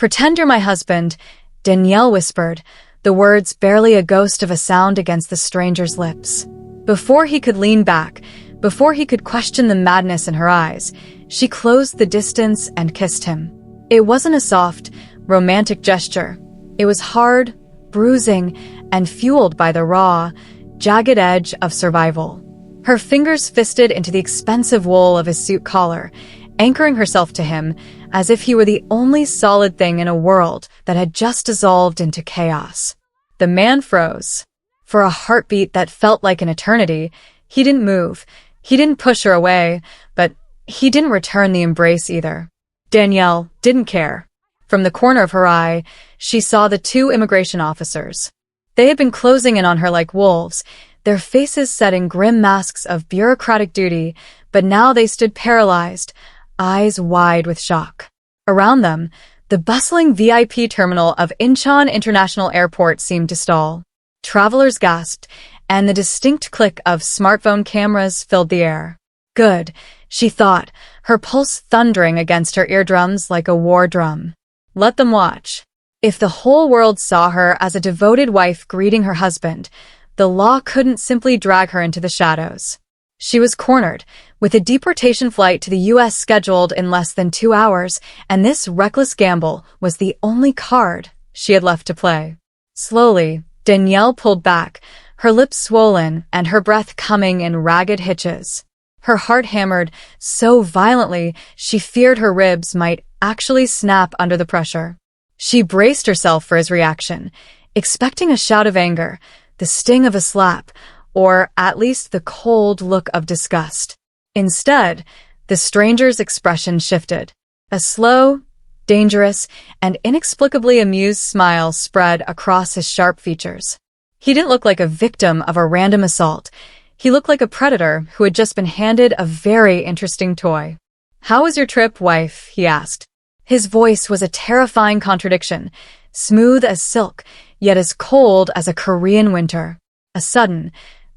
Pretend you're my husband, Danielle whispered, the words barely a ghost of a sound against the stranger's lips. Before he could lean back, before he could question the madness in her eyes, she closed the distance and kissed him. It wasn't a soft, romantic gesture. It was hard, bruising, and fueled by the raw, jagged edge of survival. Her fingers fisted into the expensive wool of his suit collar, anchoring herself to him as if he were the only solid thing in a world that had just dissolved into chaos. The man froze. For a heartbeat that felt like an eternity, he didn't move. He didn't push her away, but he didn't return the embrace either. Danielle didn't care. From the corner of her eye, she saw the two immigration officers. They had been closing in on her like wolves, their faces set in grim masks of bureaucratic duty, but now they stood paralyzed, eyes wide with shock. Around them, the bustling VIP terminal of Incheon International Airport seemed to stall. Travelers gasped, and the distinct click of smartphone cameras filled the air. Good, she thought, her pulse thundering against her eardrums like a war drum. Let them watch. If the whole world saw her as a devoted wife greeting her husband, the law couldn't simply drag her into the shadows. She was cornered, with a deportation flight to the U.S. scheduled in less than 2 hours, and this reckless gamble was the only card she had left to play. Slowly, Danielle pulled back, her lips swollen and her breath coming in ragged hitches. Her heart hammered so violently she feared her ribs might actually snap under the pressure. She braced herself for his reaction, expecting a shout of anger, the sting of a slap, or at least the cold look of disgust. Instead, the stranger's expression shifted. A slow, dangerous, and inexplicably amused smile spread across his sharp features. He didn't look like a victim of a random assault. He looked like a predator who had just been handed a very interesting toy. "How was your trip, wife?" he asked. His voice was a terrifying contradiction, smooth as silk, yet as cold as a Korean winter. A sudden,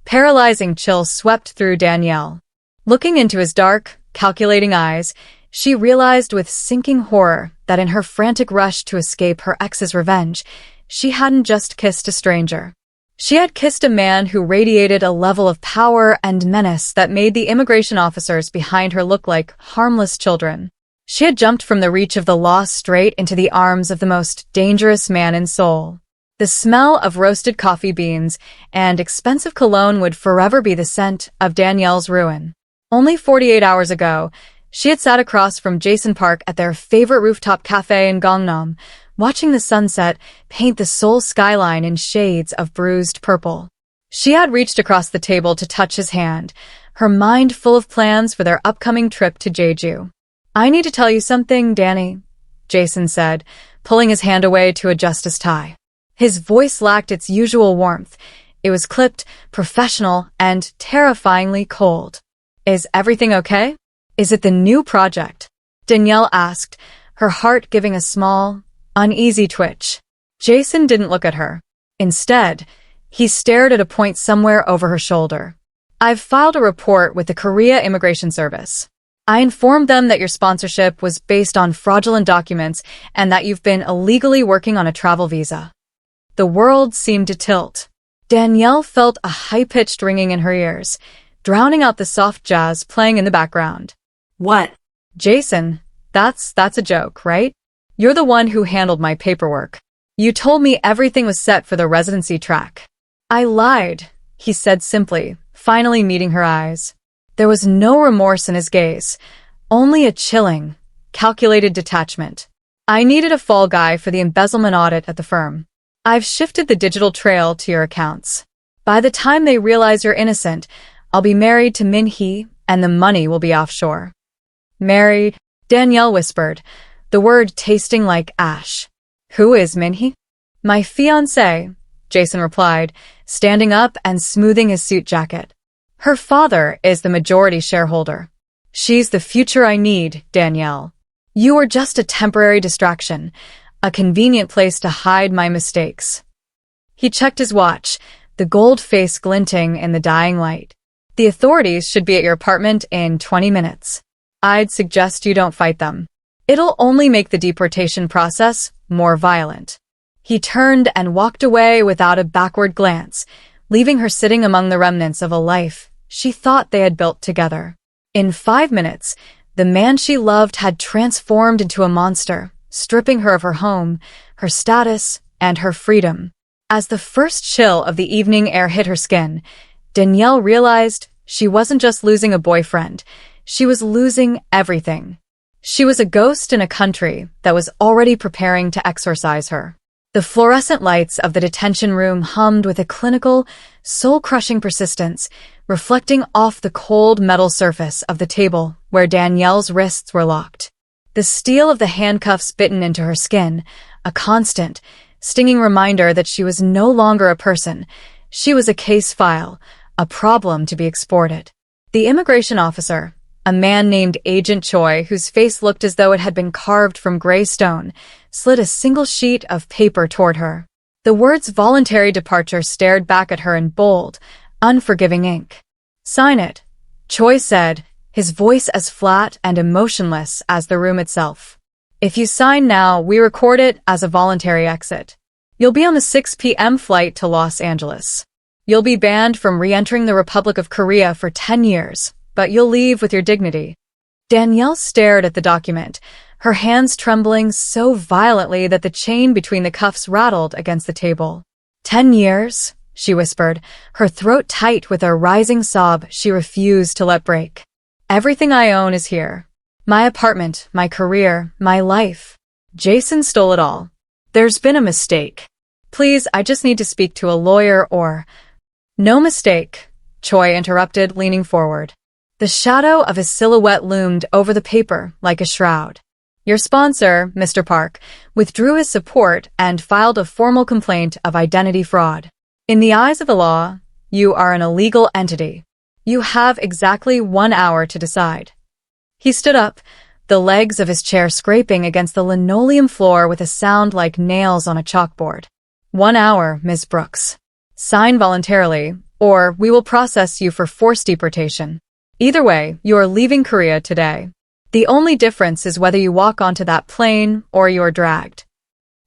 paralyzing chill swept through Danielle. Looking into his dark, calculating eyes, she realized with sinking horror that in her frantic rush to escape her ex's revenge, she hadn't just kissed a stranger. She had kissed a man who radiated a level of power and menace that made the immigration officers behind her look like harmless children. She had jumped from the reach of the law straight into the arms of the most dangerous man in Seoul. The smell of roasted coffee beans and expensive cologne would forever be the scent of Danielle's ruin. Only 48 hours ago, she had sat across from Jason Park at their favorite rooftop cafe in Gangnam, watching the sunset paint the Seoul skyline in shades of bruised purple. She had reached across the table to touch his hand, her mind full of plans for their upcoming trip to Jeju. "I need to tell you something, Danny," Jason said, pulling his hand away to adjust his tie. His voice lacked its usual warmth. It was clipped, professional, and terrifyingly cold. "Is everything okay? Is it the new project?" Danielle asked, her heart giving a small, uneasy twitch. Jason didn't look at her. Instead, he stared at a point somewhere over her shoulder. "I've filed a report with the Korea Immigration Service. I informed them that your sponsorship was based on fraudulent documents and that you've been illegally working on a travel visa." The world seemed to tilt. Danielle felt a high-pitched ringing in her ears, drowning out the soft jazz playing in the background. "What?" "Jason, that's a joke, right? You're the one who handled my paperwork. You told me everything was set for the residency track." "I lied," he said simply, finally meeting her eyes. There was no remorse in his gaze, only a chilling, calculated detachment. "I needed a fall guy for the embezzlement audit at the firm. I've shifted the digital trail to your accounts. By the time they realize you're innocent, I'll be married to Min-hee, and the money will be offshore." "Married?" Danielle whispered, the word tasting like ash. "Who is Min-hee?" "My fiancé," Jason replied, standing up and smoothing his suit jacket. "Her father is the majority shareholder. She's the future I need, Danielle. You were just a temporary distraction, a convenient place to hide my mistakes." He checked his watch, the gold face glinting in the dying light. "The authorities should be at your apartment in 20 minutes. I'd suggest you don't fight them." It'll only make the deportation process more violent. He turned and walked away without a backward glance, leaving her sitting among the remnants of a life she thought they had built together. In 5 minutes, the man she loved had transformed into a monster, stripping her of her home, her status, and her freedom. As the first chill of the evening air hit her skin, Danielle realized she wasn't just losing a boyfriend, she was losing everything. She was a ghost in a country that was already preparing to exorcise her. The fluorescent lights of the detention room hummed with a clinical, soul-crushing persistence, reflecting off the cold metal surface of the table where Danielle's wrists were locked. The steel of the handcuffs bitten into her skin, a constant, stinging reminder that she was no longer a person. She was a case file, a problem to be exported. The immigration officer, a man named Agent Choi, whose face looked as though it had been carved from gray stone, slid a single sheet of paper toward her. The words voluntary departure stared back at her in bold, unforgiving ink. "Sign it," Choi said, his voice as flat and emotionless as the room itself. "If you sign now, we record it as a voluntary exit. You'll be on the 6 p.m. flight to Los Angeles. You'll be banned from re-entering the Republic of Korea for 10 years, but you'll leave with your dignity." Danielle stared at the document, her hands trembling so violently that the chain between the cuffs rattled against the table. 10 years, she whispered, her throat tight with a rising sob she refused to let break. "Everything I own is here. My apartment, my career, my life. Jason stole it all. There's been a mistake. Please, I just need to speak to a lawyer or—" "No mistake," Choi interrupted, leaning forward. The shadow of his silhouette loomed over the paper like a shroud. "Your sponsor, Mr. Park, withdrew his support and filed a formal complaint of identity fraud. In the eyes of the law, you are an illegal entity. You have exactly 1 hour to decide." He stood up, the legs of his chair scraping against the linoleum floor with a sound like nails on a chalkboard. "1 hour, Ms. Brooks. Sign voluntarily, or we will process you for forced deportation. Either way, you are leaving Korea today. The only difference is whether you walk onto that plane or you are dragged."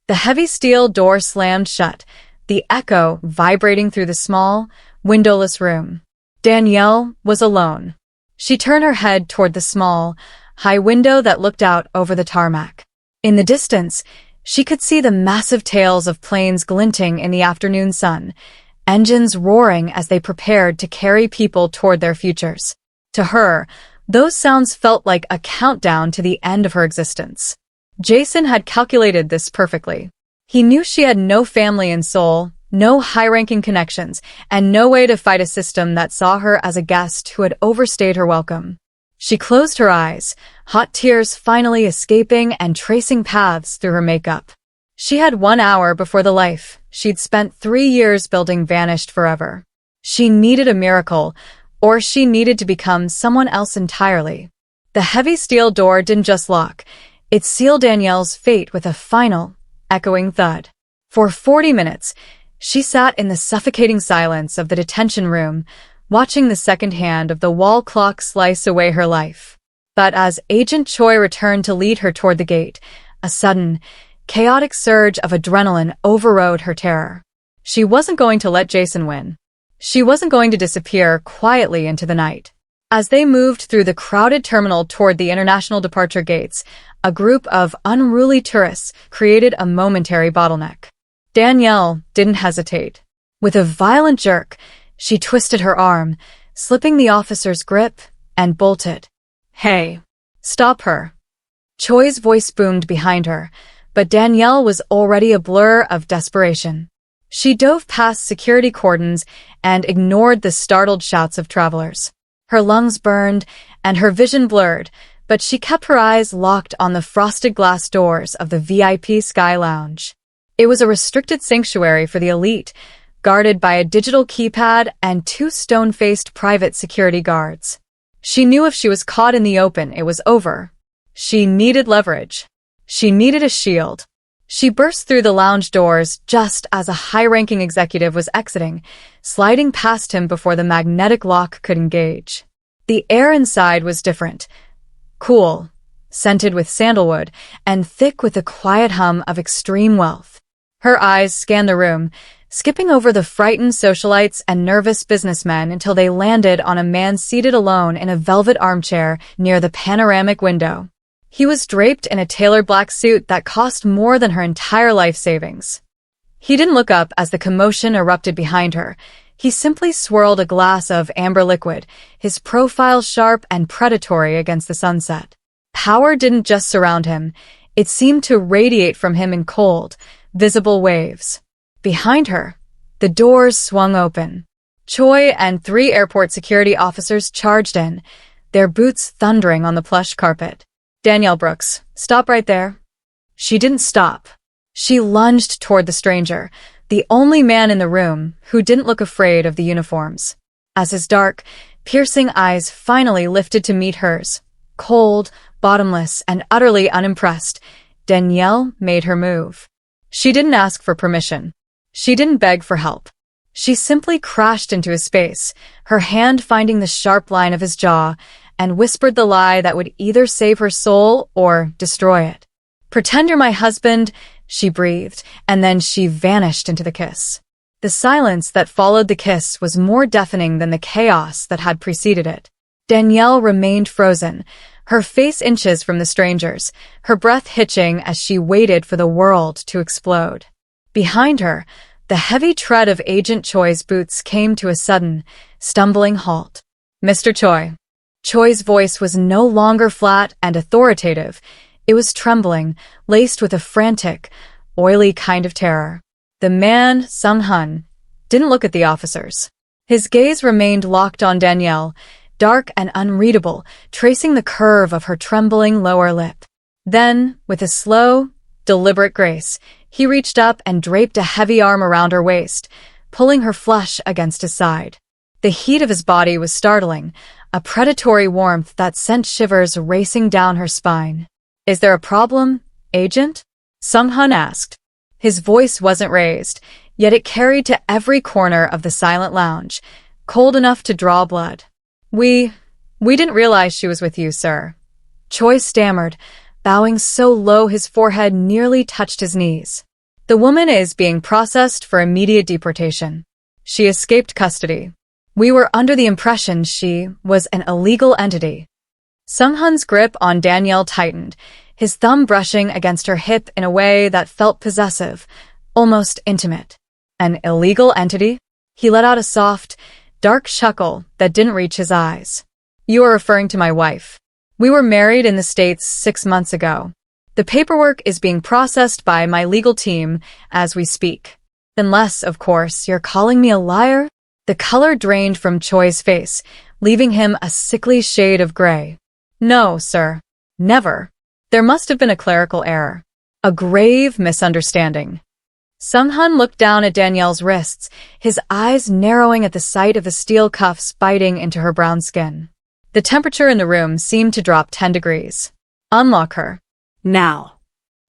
The heavy steel door slammed shut, the echo vibrating through the small, windowless room. Danielle was alone. She turned her head toward the small, high window that looked out over the tarmac. In the distance, she could see the massive tails of planes glinting in the afternoon sun, engines roaring as they prepared to carry people toward their futures. To her, those sounds felt like a countdown to the end of her existence. Jason had calculated this perfectly. He knew she had no family in Seoul, no high-ranking connections, and no way to fight a system that saw her as a guest who had overstayed her welcome. She closed her eyes, hot tears finally escaping and tracing paths through her makeup. She had 1 hour before the life she'd spent 3 years building vanished forever. She needed a miracle, or she needed to become someone else entirely. The heavy steel door didn't just lock, it sealed Danielle's fate with a final, echoing thud. For 40 minutes, she sat in the suffocating silence of the detention room, watching the second hand of the wall clock slice away her life. But as Agent Choi returned to lead her toward the gate, a sudden, chaotic surge of adrenaline overrode her terror. She wasn't going to let Jason win. She wasn't going to disappear quietly into the night. As they moved through the crowded terminal toward the international departure gates, a group of unruly tourists created a momentary bottleneck. Danielle didn't hesitate. With a violent jerk, she twisted her arm, slipping the officer's grip, and bolted. "Hey, stop her." Choi's voice boomed behind her, but Danielle was already a blur of desperation. She dove past security cordons and ignored the startled shouts of travelers. Her lungs burned and her vision blurred, but she kept her eyes locked on the frosted glass doors of the VIP Sky Lounge. It was a restricted sanctuary for the elite, guarded by a digital keypad and 2 stone-faced private security guards. She knew if she was caught in the open, it was over. She needed leverage. She needed a shield. She burst through the lounge doors just as a high-ranking executive was exiting, sliding past him before the magnetic lock could engage. The air inside was different. Cool, scented with sandalwood and thick with the quiet hum of extreme wealth. Her eyes scanned the room, skipping over the frightened socialites and nervous businessmen until they landed on a man seated alone in a velvet armchair near the panoramic window. He was draped in a tailored black suit that cost more than her entire life savings. He didn't look up as the commotion erupted behind her. He simply swirled a glass of amber liquid, his profile sharp and predatory against the sunset. Power didn't just surround him, it seemed to radiate from him in cold, visible waves. Behind her, the doors swung open. Choi and 3 airport security officers charged in, their boots thundering on the plush carpet. Danielle Brooks, stop right there. She didn't stop. She lunged toward the stranger, the only man in the room who didn't look afraid of the uniforms. As his dark, piercing eyes finally lifted to meet hers, cold, bottomless, and utterly unimpressed, Danielle made her move. She didn't ask for permission. She didn't beg for help. She simply crashed into his space, her hand finding the sharp line of his jaw, and whispered the lie that would either save her soul or destroy it. "Pretend you're my husband," she breathed, and then she vanished into the kiss. The silence that followed the kiss was more deafening than the chaos that had preceded it. Danielle remained frozen, her face inches from the stranger's, her breath hitching as she waited for the world to explode. Behind her, the heavy tread of Agent Choi's boots came to a sudden, stumbling halt. "Mr. Choi." Choi's voice was no longer flat and authoritative. It was trembling, laced with a frantic, oily kind of terror. The man, Sung-hun, didn't look at the officers. His gaze remained locked on Danielle, dark and unreadable, tracing the curve of her trembling lower lip. Then, with a slow, deliberate grace, he reached up and draped a heavy arm around her waist, pulling her flush against his side. The heat of his body was startling, a predatory warmth that sent shivers racing down her spine. "Is there a problem, Agent?" Sung-hun asked. His voice wasn't raised, yet it carried to every corner of the silent lounge, cold enough to draw blood. We didn't realize she was with you, sir." Choi stammered, bowing so low his forehead nearly touched his knees. "The woman is being processed for immediate deportation. She escaped custody. We were under the impression she was an illegal entity." Sung-hun's grip on Danielle tightened, his thumb brushing against her hip in a way that felt possessive, almost intimate. "An illegal entity?" He let out a soft, dark chuckle that didn't reach his eyes. "You are referring to my wife. We were married in the States 6 months ago. The paperwork is being processed by my legal team as we speak. Unless, of course, you're calling me a liar?" The color drained from Choi's face, leaving him a sickly shade of gray. "No, sir. Never. There must have been a clerical error. A grave misunderstanding." Sung-hun looked down at Danielle's wrists, his eyes narrowing at the sight of the steel cuffs biting into her brown skin. The temperature in the room seemed to drop 10 degrees. "Unlock her. Now."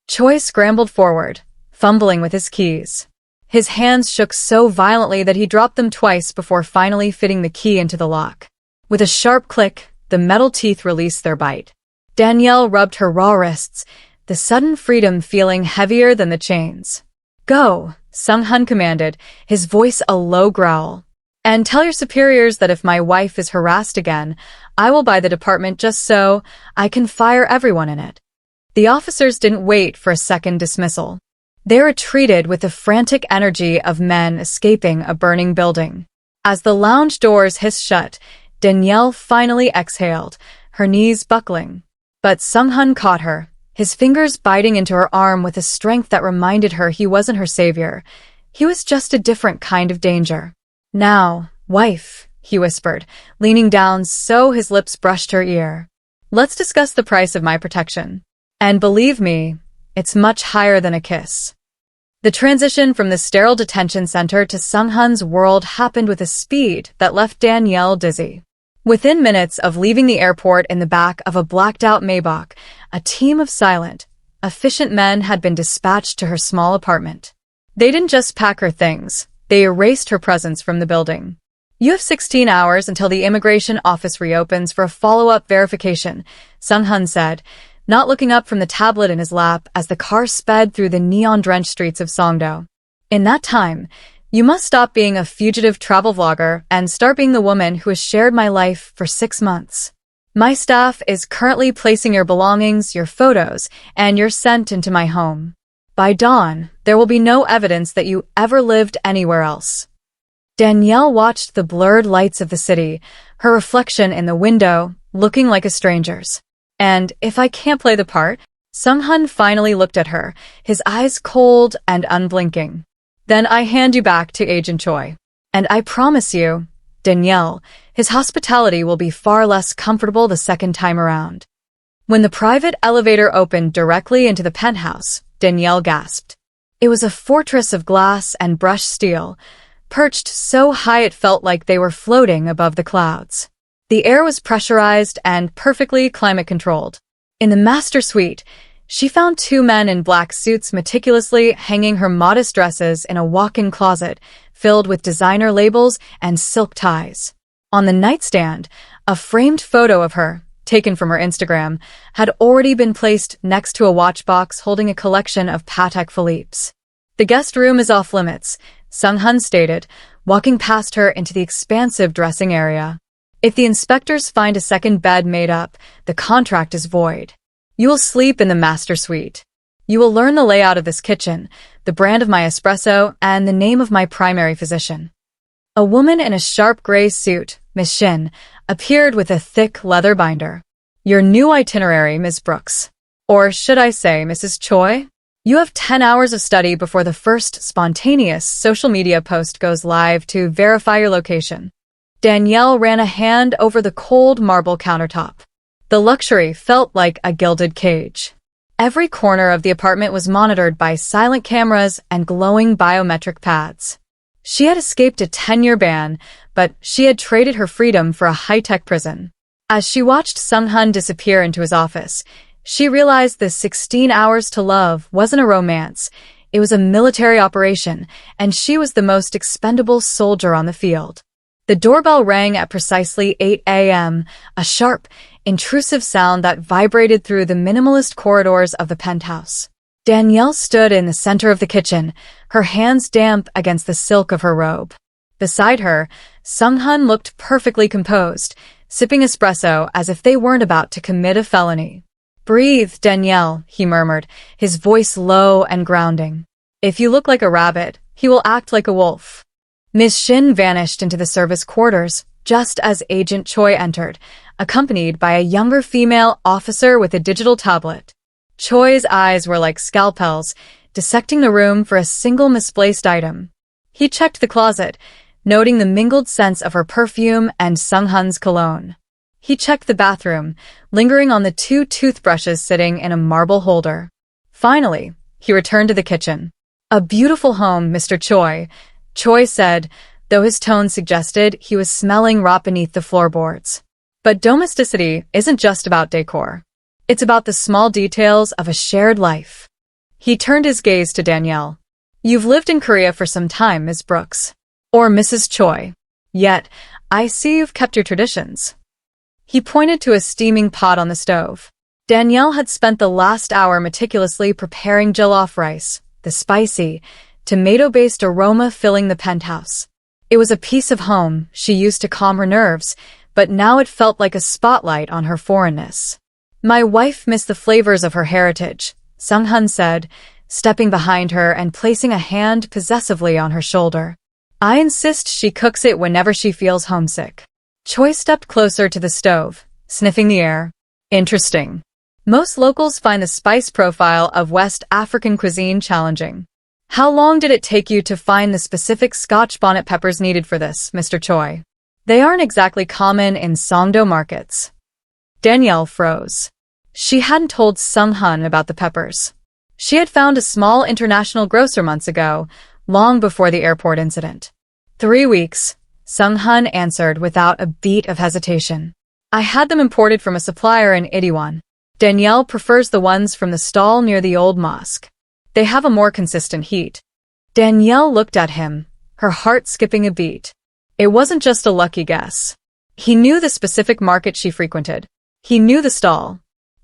Choi scrambled forward, fumbling with his keys. His hands shook so violently that he dropped them twice before finally fitting the key into the lock. With a sharp click, the metal teeth released their bite. Danielle rubbed her raw wrists, the sudden freedom feeling heavier than the chains. "Go," Sung-hun commanded, his voice a low growl. "And tell your superiors that if my wife is harassed again, I will buy the department just so I can fire everyone in it." The officers didn't wait for a second dismissal. They retreated with the frantic energy of men escaping a burning building. As the lounge doors hissed shut, Danielle finally exhaled, her knees buckling. But Sung-hun caught her, his fingers biting into her arm with a strength that reminded her he wasn't her savior. He was just a different kind of danger. "Now, wife," he whispered, leaning down so his lips brushed her ear. "Let's discuss the price of my protection. And believe me, it's much higher than a kiss." The transition from the sterile detention center to Sung-hun's world happened with a speed that left Danielle dizzy. Within minutes of leaving the airport in the back of a blacked-out Maybach, a team of silent, efficient men had been dispatched to her small apartment. They didn't just pack her things, they erased her presence from the building. "You have 16 hours until the immigration office reopens for a follow-up verification," Sung-hun said, not looking up from the tablet in his lap as the car sped through the neon-drenched streets of Songdo. In that time, you must stop being a fugitive travel vlogger and start being the woman who has shared my life for 6 months. My staff is currently placing your belongings, your photos, and your scent into my home. By dawn, there will be no evidence that you ever lived anywhere else. Danielle watched the blurred lights of the city, her reflection in the window, looking like a stranger's. And if I can't play the part, Sung-hun finally looked at her, his eyes cold and unblinking. Then I hand you back to Agent Choi. And I promise you, Danielle, his hospitality will be far less comfortable the second time around. When the private elevator opened directly into the penthouse, Danielle gasped. It was a fortress of glass and brushed steel, perched so high it felt like they were floating above the clouds. The air was pressurized and perfectly climate-controlled. In the master suite, she found 2 men in black suits meticulously hanging her modest dresses in a walk-in closet filled with designer labels and silk ties. On the nightstand, a framed photo of her, taken from her Instagram, had already been placed next to a watch box holding a collection of Patek Philippe's. The guest room is off limits, Sung-hun stated, walking past her into the expansive dressing area. If the inspectors find a second bed made up, the contract is void. You will sleep in the master suite. You will learn the layout of this kitchen, the brand of my espresso, and the name of my primary physician. A woman in a sharp gray suit, Miss Shin, appeared with a thick leather binder. Your new itinerary, Ms. Brooks. Or should I say, Mrs. Choi? You have 10 hours of study before the first spontaneous social media post goes live to verify your location. Danielle ran a hand over the cold marble countertop. The luxury felt like a gilded cage. Every corner of the apartment was monitored by silent cameras and glowing biometric pads. She had escaped a 10-year ban, but she had traded her freedom for a high-tech prison. As she watched Sung-hun disappear into his office, she realized the 16 hours to love wasn't a romance. It was a military operation, and she was the most expendable soldier on the field. The doorbell rang at precisely 8 a.m., a sharp, intrusive sound that vibrated through the minimalist corridors of the penthouse. Danielle stood in the center of the kitchen, her hands damp against the silk of her robe. Beside her, Sung-hun looked perfectly composed, sipping espresso as if they weren't about to commit a felony. "Breathe, Danielle," he murmured, his voice low and grounding. "If you look like a rabbit, he will act like a wolf." Miss Shin vanished into the service quarters just as Agent Choi entered, accompanied by a younger female officer with a digital tablet. Choi's eyes were like scalpels, dissecting the room for a single misplaced item. He checked the closet, noting the mingled scents of her perfume and Sung-hun's cologne. He checked the bathroom, lingering on the 2 toothbrushes sitting in a marble holder. Finally, he returned to the kitchen. "A beautiful home, Mr. Choi," Choi said, though his tone suggested he was smelling rot beneath the floorboards. But domesticity isn't just about decor. It's about the small details of a shared life. He turned his gaze to Danielle. "You've lived in Korea for some time, Ms. Brooks. Or Mrs. Choi. Yet, I see you've kept your traditions." He pointed to a steaming pot on the stove. Danielle had spent the last hour meticulously preparing jollof rice, the spicy, tomato-based aroma filling the penthouse. It was a piece of home she used to calm her nerves, but now it felt like a spotlight on her foreignness. "My wife missed the flavors of her heritage," Sung-hun said, stepping behind her and placing a hand possessively on her shoulder. "I insist she cooks it whenever she feels homesick." Choi stepped closer to the stove, sniffing the air. "Interesting. Most locals find the spice profile of West African cuisine challenging. How long did it take you to find the specific Scotch bonnet peppers needed for this, Mr. Choi? They aren't exactly common in Songdo markets." Danielle froze. She hadn't told Sung-hun about the peppers. She had found a small international grocer months ago, long before the airport incident. 3 weeks, Sung-hun answered without a beat of hesitation. "I had them imported from a supplier in Itaewon. Danielle prefers the ones from the stall near the old mosque. They have a more consistent heat." Danielle looked at him, her heart skipping a beat. It wasn't just a lucky guess. He knew the specific market she frequented. He knew the stall.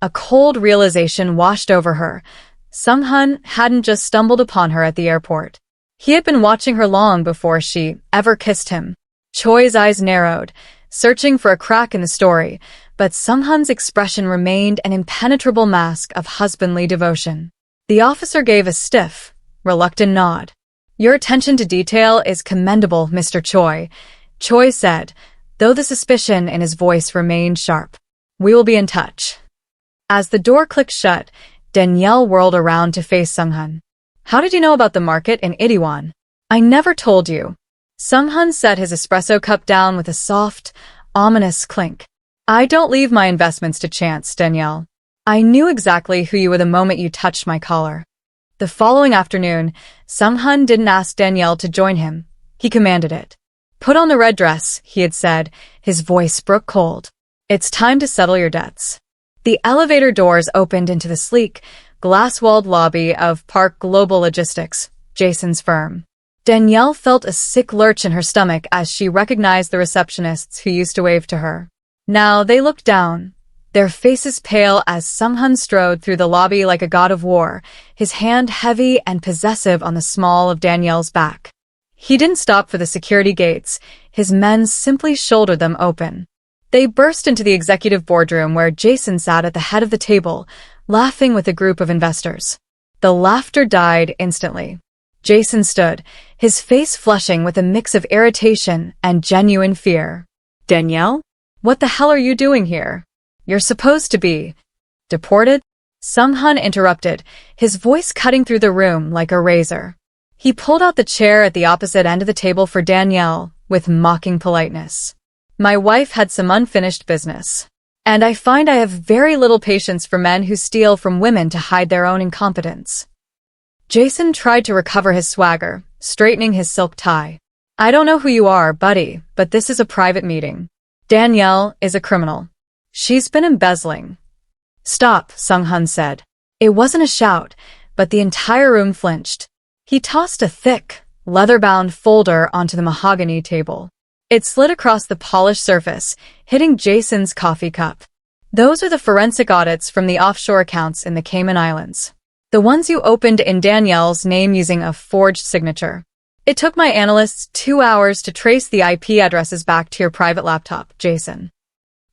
A cold realization washed over her. Sung-hun hadn't just stumbled upon her at the airport. He had been watching her long before she ever kissed him. Choi's eyes narrowed, searching for a crack in the story, but Sung-hun's expression remained an impenetrable mask of husbandly devotion. The officer gave a stiff, reluctant nod. "Your attention to detail is commendable, Mr. Choi," Choi said, though the suspicion in his voice remained sharp. "We will be in touch." As the door clicked shut, Danielle whirled around to face Sung-hun. "How did you know about the market in Itaewon?" "I never told you." Sung-hun set his espresso cup down with a soft, ominous clink. "I don't leave my investments to chance, Danielle. I knew exactly who you were the moment you touched my collar." The following afternoon, Sung-hun didn't ask Danielle to join him. He commanded it. "Put on the red dress," he had said, his voice broke cold. "It's time to settle your debts." The elevator doors opened into the sleek, glass-walled lobby of Park Global Logistics, Jason's firm. Danielle felt a sick lurch in her stomach as she recognized the receptionists who used to wave to her. Now they looked down, their faces pale as Sung-hun strode through the lobby like a god of war, his hand heavy and possessive on the small of Danielle's back. He didn't stop for the security gates. His men simply shouldered them open. They burst into the executive boardroom where Jason sat at the head of the table, laughing with a group of investors. The laughter died instantly. Jason stood, his face flushing with a mix of irritation and genuine fear. "Danielle? What the hell are you doing here? You're supposed to be deported?" Sung-hun interrupted, his voice cutting through the room like a razor. He pulled out the chair at the opposite end of the table for Danielle with mocking politeness. "My wife had some unfinished business. And I find I have very little patience for men who steal from women to hide their own incompetence." Jason tried to recover his swagger, straightening his silk tie. "I don't know who you are, buddy, but this is a private meeting. Danielle is a criminal. She's been embezzling." "Stop," Sung-hun said. It wasn't a shout, but the entire room flinched. He tossed a thick, leather-bound folder onto the mahogany table. It slid across the polished surface, hitting Jason's coffee cup. "Those are the forensic audits from the offshore accounts in the Cayman Islands. The ones you opened in Danielle's name using a forged signature. It took my analysts 2 hours to trace the IP addresses back to your private laptop, Jason."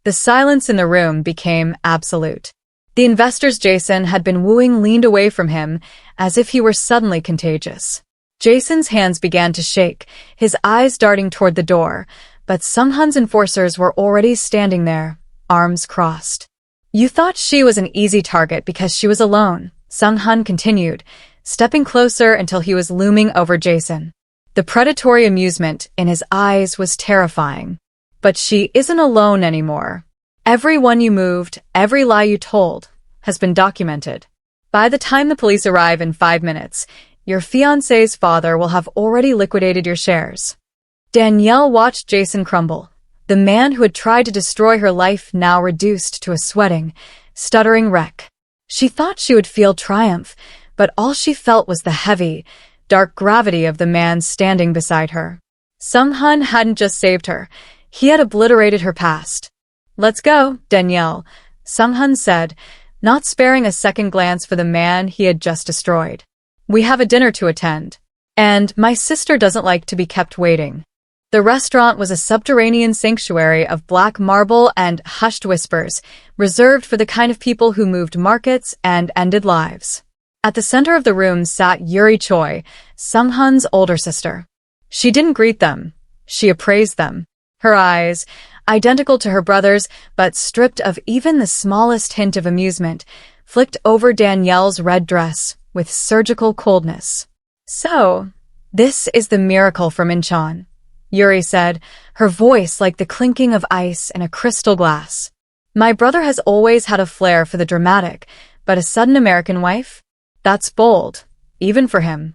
The silence in the room became absolute. The investors Jason had been wooing leaned away from him as if he were suddenly contagious. Jason's hands began to shake, his eyes darting toward the door, but Sung-hun's enforcers were already standing there, arms crossed. "You thought she was an easy target because she was alone," Sung-hun continued, stepping closer until he was looming over Jason. The predatory amusement in his eyes was terrifying. "But she isn't alone anymore. Every one you moved, every lie you told, has been documented. By the time the police arrive in 5 minutes, your fiancé's father will have already liquidated your shares." Danielle watched Jason crumble, the man who had tried to destroy her life now reduced to a sweating, stuttering wreck. She thought she would feel triumph, but all she felt was the heavy, dark gravity of the man standing beside her. Sung-hun hadn't just saved her. He had obliterated her past. "Let's go, Danielle," Sung-hun said, not sparing a second glance for the man he had just destroyed. "We have a dinner to attend. And my sister doesn't like to be kept waiting." The restaurant was a subterranean sanctuary of black marble and hushed whispers, reserved for the kind of people who moved markets and ended lives. At the center of the room sat Yuri Choi, Sung-hun's older sister. She didn't greet them. She appraised them. Her eyes, identical to her brother's, but stripped of even the smallest hint of amusement, flicked over Danielle's red dress with surgical coldness. "So, this is the miracle from Incheon," Yuri said, her voice like the clinking of ice in a crystal glass. "My brother has always had a flair for the dramatic, but a sudden American wife? That's bold, even for him."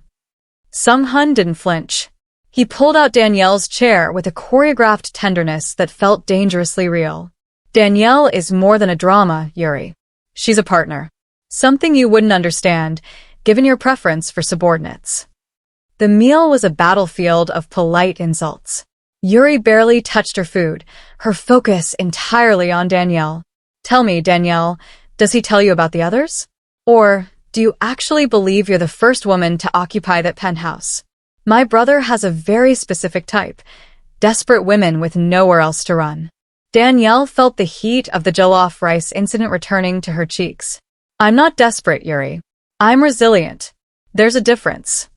Sung-hun didn't flinch. He pulled out Danielle's chair with a choreographed tenderness that felt dangerously real. "Danielle is more than a drama, Yuri. She's a partner. Something you wouldn't understand, given your preference for subordinates." The meal was a battlefield of polite insults. Yuri barely touched her food, her focus entirely on Danielle. "Tell me, Danielle, Does he tell you about the others? Or do you actually believe you're the first woman to occupy that penthouse? My brother has a very specific type, desperate women with nowhere else to run. Danielle felt the heat of the jollof rice incident returning to her cheeks. I'm not desperate, Yuri. I'm resilient. There's a difference.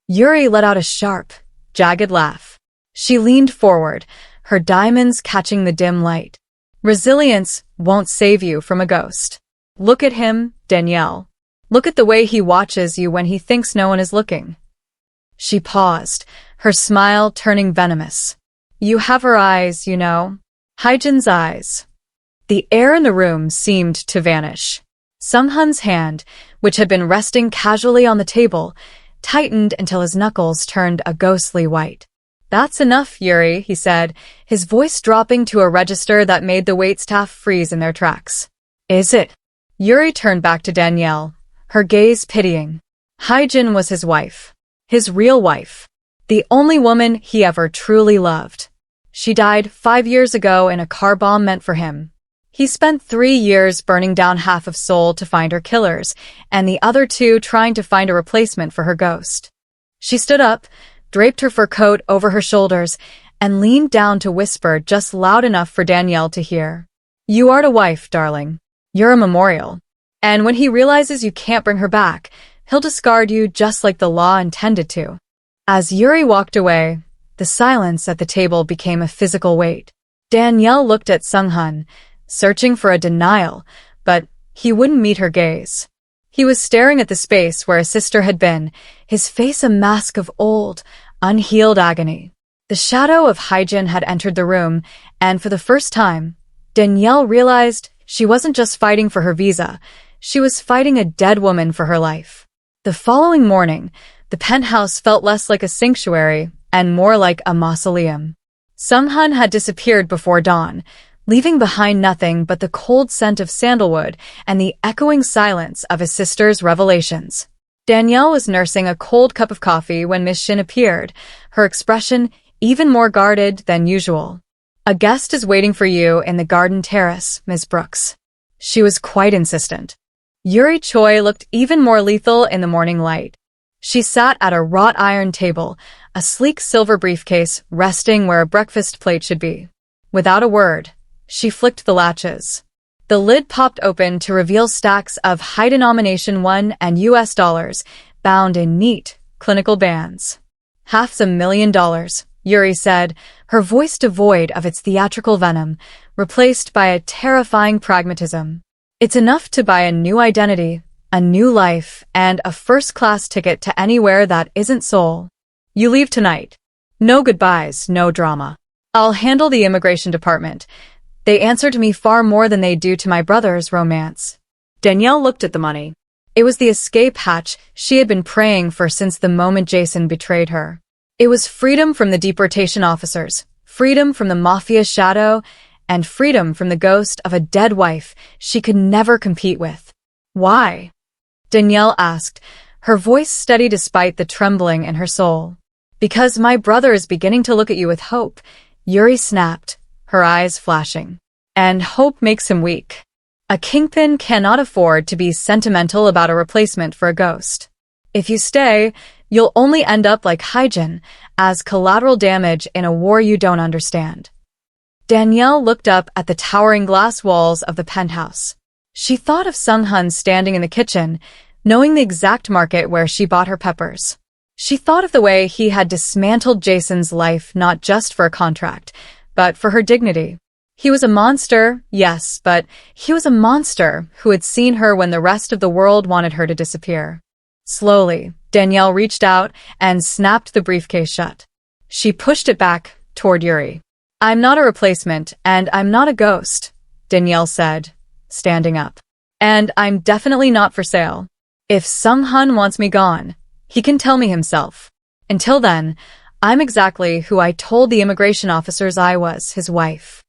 Yuri let out a sharp, jagged laugh. She leaned forward, her diamonds catching the dim light. Resilience won't save you from a ghost. Look at him, Danielle. Look at the way he watches you when he thinks no one is looking. She paused, her smile turning venomous. You have her eyes, you know. Hyejin's eyes. The air in the room seemed to vanish. Sunghan's hand, which had been resting casually on the table, tightened until his knuckles turned a ghostly white. That's enough, Yuri, he said, his voice dropping to a register that made the waitstaff freeze in their tracks. Is it? Yuri turned back to Danielle, her gaze pitying. Hyejin was his wife. His real wife. The only woman he ever truly loved. She died 5 years ago in a car bomb meant for him. He spent 3 years burning down half of Seoul to find her killers, and the other 2 trying to find a replacement for her ghost. She stood up, draped her fur coat over her shoulders, and leaned down to whisper just loud enough for Danielle to hear. You aren't a wife, darling. You're a memorial. And when he realizes you can't bring her back, he'll discard you just like the law intended to. As Yuri walked away, the silence at the table became a physical weight. Danielle looked at Sunghan, searching for a denial, but he wouldn't meet her gaze. He was staring at the space where his sister had been, his face a mask of old, unhealed agony. The shadow of Hyejin had entered the room, and for the first time, Danielle realized she wasn't just fighting for her visa, she was fighting a dead woman for her life. The following morning, the penthouse felt less like a sanctuary and more like a mausoleum. Sunghan had disappeared before dawn, leaving behind nothing but the cold scent of sandalwood and the echoing silence of his sister's revelations. Danielle was nursing a cold cup of coffee when Miss Shin appeared, her expression even more guarded than usual. A guest is waiting for you in the garden terrace, Ms. Brooks. She was quite insistent. Yuri Choi looked even more lethal in the morning light. She sat at a wrought iron table, a sleek silver briefcase resting where a breakfast plate should be. Without a word, she flicked the latches. The lid popped open to reveal stacks of high-denomination $1 and US dollars, bound in neat, clinical bands. $500,000, Yuri said, her voice devoid of its theatrical venom, replaced by a terrifying pragmatism. It's enough to buy a new identity, a new life, and a first-class ticket to anywhere that isn't Seoul. You leave tonight. No goodbyes, no drama. I'll handle the immigration department. They answer to me far more than they do to my brother's romance. Danielle looked at the money. It was the escape hatch she had been praying for since the moment Jason betrayed her. It was freedom from the deportation officers, freedom from the mafia shadow, and freedom from the ghost of a dead wife she could never compete with. Why? Danielle asked, her voice steady despite the trembling in her soul. Because my brother is beginning to look at you with hope, Yuri snapped, her eyes flashing. And hope makes him weak. A kingpin cannot afford to be sentimental about a replacement for a ghost. If you stay, you'll only end up like Hyejin, as collateral damage in a war you don't understand. Danielle looked up at the towering glass walls of the penthouse. She thought of Sunghan standing in the kitchen, knowing the exact market where she bought her peppers. She thought of the way he had dismantled Jason's life not just for a contract, but for her dignity. He was a monster, yes, but he was a monster who had seen her when the rest of the world wanted her to disappear. Slowly, Danielle reached out and snapped the briefcase shut. She pushed it back toward Yuri. I'm not a replacement, and I'm not a ghost, Danielle said, standing up. And I'm definitely not for sale. If Sunghan wants me gone, he can tell me himself. Until then, I'm exactly who I told the immigration officers I was, his wife.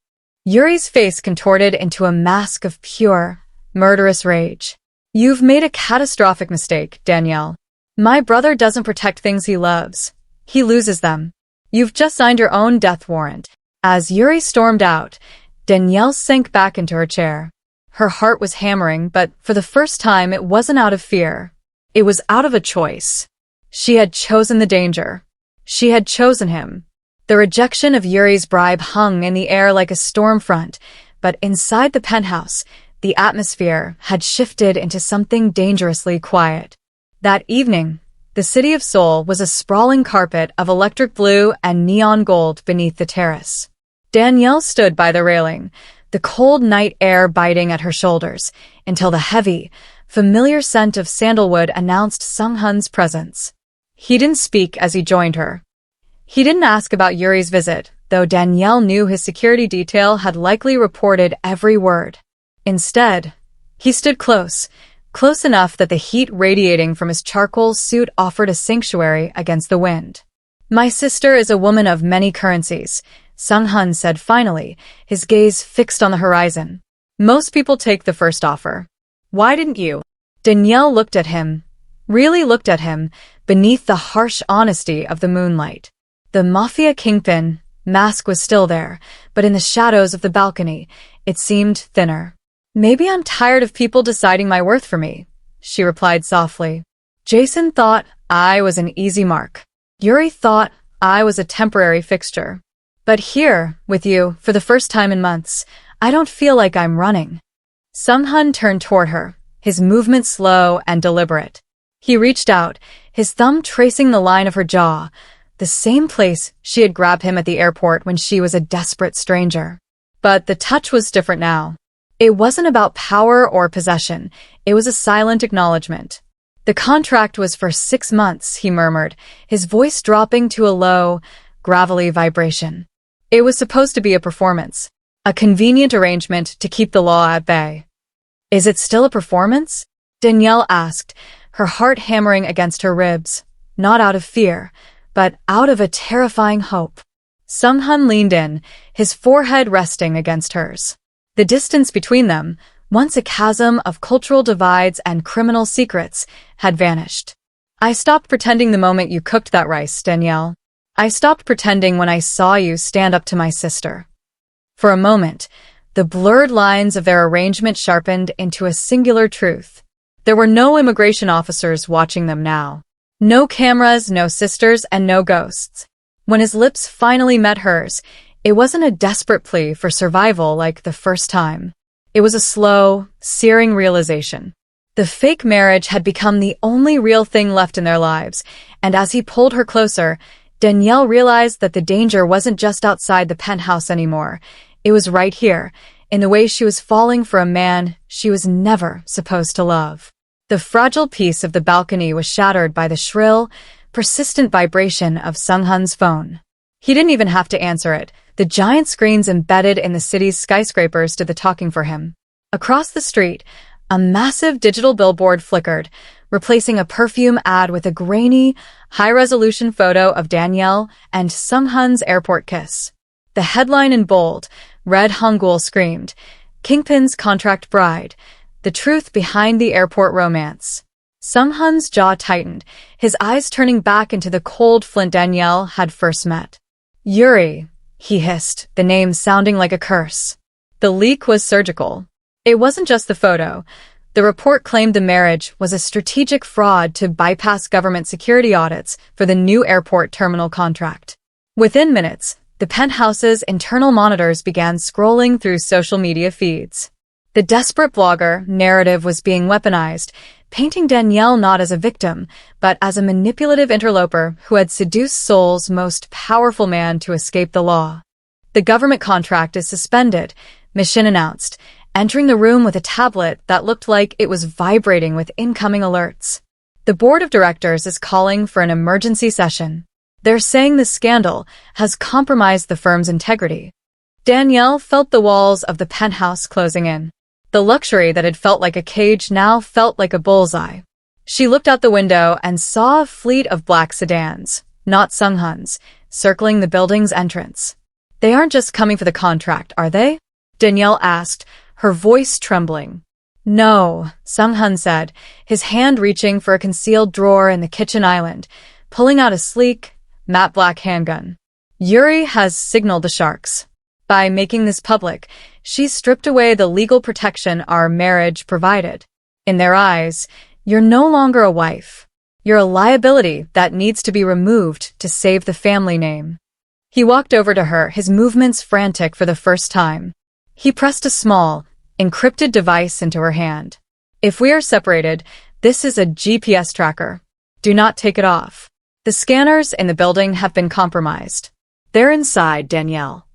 Yuri's face contorted into a mask of pure, murderous rage. You've made a catastrophic mistake, Danielle. My brother doesn't protect things he loves. He loses them. You've just signed your own death warrant. As Yuri stormed out, Danielle sank back into her chair. Her heart was hammering, but for the first time it wasn't out of fear. It was out of a choice. She had chosen the danger. She had chosen him. The rejection of Yuri's bribe hung in the air like a storm front, but inside the penthouse, the atmosphere had shifted into something dangerously quiet. That evening, the city of Seoul was a sprawling carpet of electric blue and neon gold beneath the terrace. Danielle stood by the railing, the cold night air biting at her shoulders, until the heavy, familiar scent of sandalwood announced Sung-hun's presence. He didn't speak as he joined her. He didn't ask about Yuri's visit, though Danielle knew his security detail had likely reported every word. Instead, he stood close enough that the heat radiating from his charcoal suit offered a sanctuary against the wind. "My sister is a woman of many currencies," Sung-hun said finally, his gaze fixed on the horizon. "Most people take the first offer. Why didn't you?" Danielle looked at him, really looked at him, beneath the harsh honesty of the moonlight. The Mafia Kingpin mask was still there, but in the shadows of the balcony, it seemed thinner. "Maybe I'm tired of people deciding my worth for me," she replied softly. "Jason thought I was an easy mark. Yuri thought I was a temporary fixture. But here, with you, for the first time in months, I don't feel like I'm running." Sung-hun turned toward her, his movement slow and deliberate. He reached out, his thumb tracing the line of her jaw, the same place she had grabbed him at the airport when she was a desperate stranger. But the touch was different now. It wasn't about power or possession, it was a silent acknowledgement. "The contract was for 6 months, he murmured, his voice dropping to a low, gravelly vibration. "It was supposed to be a performance, a convenient arrangement to keep the law at bay." "Is it still a performance?" Danielle asked, her heart hammering against her ribs, not out of fear, but out of a terrifying hope. Sung-hun leaned in, his forehead resting against hers. The distance between them, once a chasm of cultural divides and criminal secrets, had vanished. "I stopped pretending the moment you cooked that rice, Danielle. I stopped pretending when I saw you stand up to my sister." For a moment, the blurred lines of their arrangement sharpened into a singular truth. There were no immigration officers watching them now. No cameras, no sisters, and no ghosts. When his lips finally met hers, it wasn't a desperate plea for survival like the first time. It was a slow, searing realization. The fake marriage had become the only real thing left in their lives, and as he pulled her closer, Danielle realized that the danger wasn't just outside the penthouse anymore. It was right here, in the way she was falling for a man she was never supposed to love. The fragile piece of the balcony was shattered by the shrill, persistent vibration of Sung-hun's phone. He didn't even have to answer it. The giant screens embedded in the city's skyscrapers did the talking for him. Across the street, a massive digital billboard flickered, replacing a perfume ad with a grainy, high-resolution photo of Danielle and Sung-hun's airport kiss. The headline in bold, red hangul screamed, "Kingpin's Contract Bride, the truth behind the airport romance." Sung-hun's jaw tightened, his eyes turning back into the cold flint Danielle had first met. "Yuri," he hissed, the name sounding like a curse. The leak was surgical. It wasn't just the photo. The report claimed the marriage was a strategic fraud to bypass government security audits for the new airport terminal contract. Within minutes, the penthouse's internal monitors began scrolling through social media feeds. The desperate blogger narrative was being weaponized, painting Danielle not as a victim, but as a manipulative interloper who had seduced Seoul's most powerful man to escape the law. "The government contract is suspended," Mission announced, entering the room with a tablet that looked like it was vibrating with incoming alerts. "The board of directors is calling for an emergency session. They're saying the scandal has compromised the firm's integrity." Danielle felt the walls of the penthouse closing in. The luxury that had felt like a cage now felt like a bullseye. She looked out the window and saw a fleet of black sedans, not Sung-hun's, circling the building's entrance. "They aren't just coming for the contract, are they?" Danielle asked, her voice trembling. "No," Sung-hun said, his hand reaching for a concealed drawer in the kitchen island, pulling out a sleek, matte black handgun. "Yuri has signaled the sharks. By making this public, she stripped away the legal protection our marriage provided. In their eyes, you're no longer a wife. You're a liability that needs to be removed to save the family name. He walked over to her, his movements frantic for the first time. He pressed a small, encrypted device into her hand. If we are separated, this is a GPS tracker. Do not take it off. The scanners in the building have been compromised. They're inside, Danielle.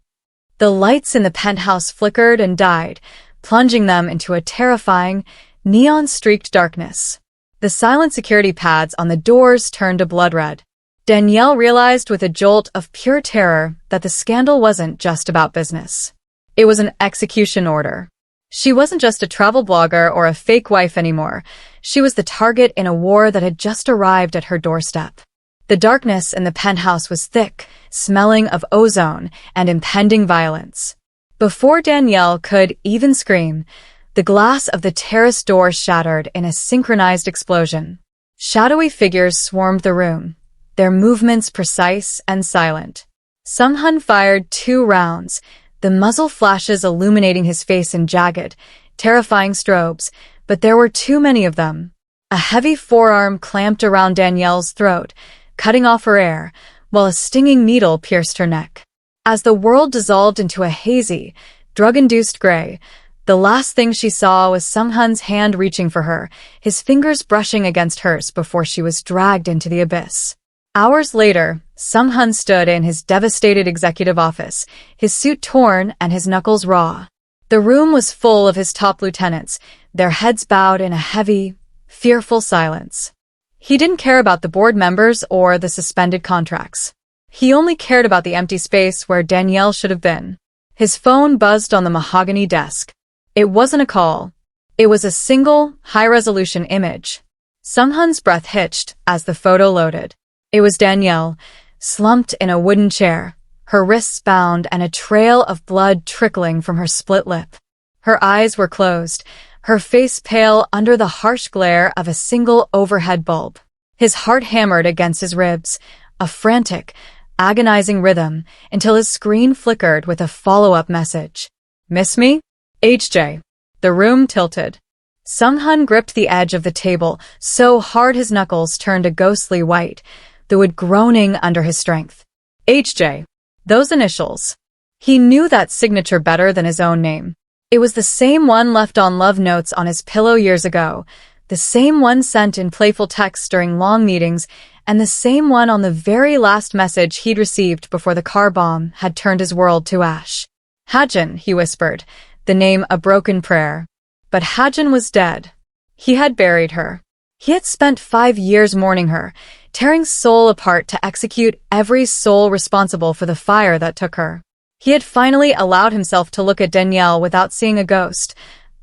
The lights in the penthouse flickered and died, plunging them into a terrifying, neon-streaked darkness. The silent security pads on the doors turned a blood red. Danielle realized with a jolt of pure terror that the scandal wasn't just about business. It was an execution order. She wasn't just a travel blogger or a fake wife anymore. She was the target in a war that had just arrived at her doorstep. The darkness in the penthouse was thick, smelling of ozone and impending violence. Before Danielle could even scream, the glass of the terrace door shattered in a synchronized explosion. Shadowy figures swarmed the room, their movements precise and silent. Sung-hun fired 2 rounds, the muzzle flashes illuminating his face in jagged, terrifying strobes, but there were too many of them. A heavy forearm clamped around Danielle's throat, cutting off her air, while a stinging needle pierced her neck. As the world dissolved into a hazy, drug-induced gray, the last thing she saw was Sung-hun's hand reaching for her, his fingers brushing against hers before she was dragged into the abyss. Hours later, Sung-hun stood in his devastated executive office, his suit torn and his knuckles raw. The room was full of his top lieutenants, their heads bowed in a heavy, fearful silence. He didn't care about the board members or the suspended contracts. He only cared about the empty space where Danielle should have been. His phone buzzed on the mahogany desk. It wasn't a call. It was a single, high-resolution image. Sung-hun's breath hitched as the photo loaded. It was Danielle, slumped in a wooden chair, her wrists bound and a trail of blood trickling from her split lip. Her eyes were closed, her face pale under the harsh glare of a single overhead bulb. His heart hammered against his ribs, a frantic, agonizing rhythm, until his screen flickered with a follow-up message. Miss me? HJ. The room tilted. Sung-hun gripped the edge of the table so hard his knuckles turned a ghostly white, the wood groaning under his strength. HJ. Those initials. He knew that signature better than his own name. It was the same one left on love notes on his pillow years ago, the same one sent in playful texts during long meetings, and the same one on the very last message he'd received before the car bomb had turned his world to ash. Hajin, he whispered, the name a broken prayer. But Hajin was dead. He had buried her. He had spent 5 years mourning her, tearing soul apart to execute every soul responsible for the fire that took her. He had finally allowed himself to look at Danielle without seeing a ghost,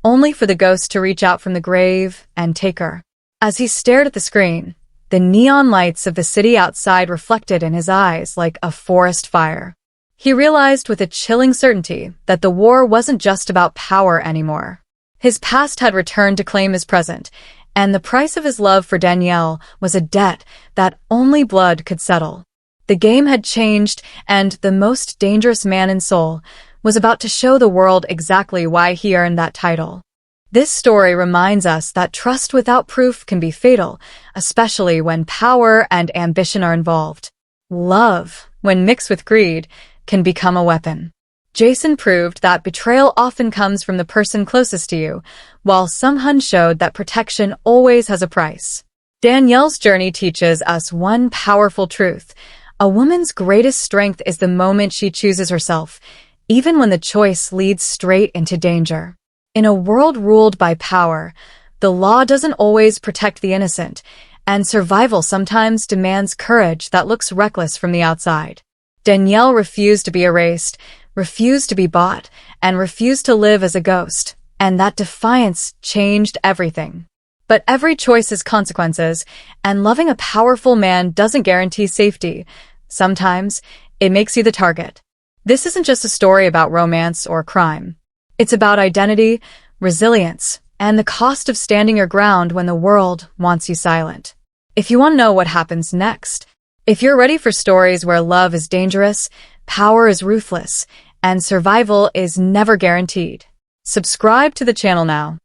only for the ghost to reach out from the grave and take her. As he stared at the screen, the neon lights of the city outside reflected in his eyes like a forest fire. He realized with a chilling certainty that the war wasn't just about power anymore. His past had returned to claim his present, and the price of his love for Danielle was a debt that only blood could settle. The game had changed, and the most dangerous man in Seoul was about to show the world exactly why he earned that title. This story reminds us that trust without proof can be fatal, especially when power and ambition are involved. Love, when mixed with greed, can become a weapon. Jason proved that betrayal often comes from the person closest to you, while Sung-hun showed that protection always has a price. Danielle's journey teaches us one powerful truth. A woman's greatest strength is the moment she chooses herself, even when the choice leads straight into danger. In a world ruled by power, the law doesn't always protect the innocent, and survival sometimes demands courage that looks reckless from the outside. Danielle refused to be erased, refused to be bought, and refused to live as a ghost, and that defiance changed everything. But every choice has consequences, and loving a powerful man doesn't guarantee safety. Sometimes, it makes you the target. This isn't just a story about romance or crime. It's about identity, resilience, and the cost of standing your ground when the world wants you silent. If you want to know what happens next, if you're ready for stories where love is dangerous, power is ruthless, and survival is never guaranteed. Subscribe to the channel now.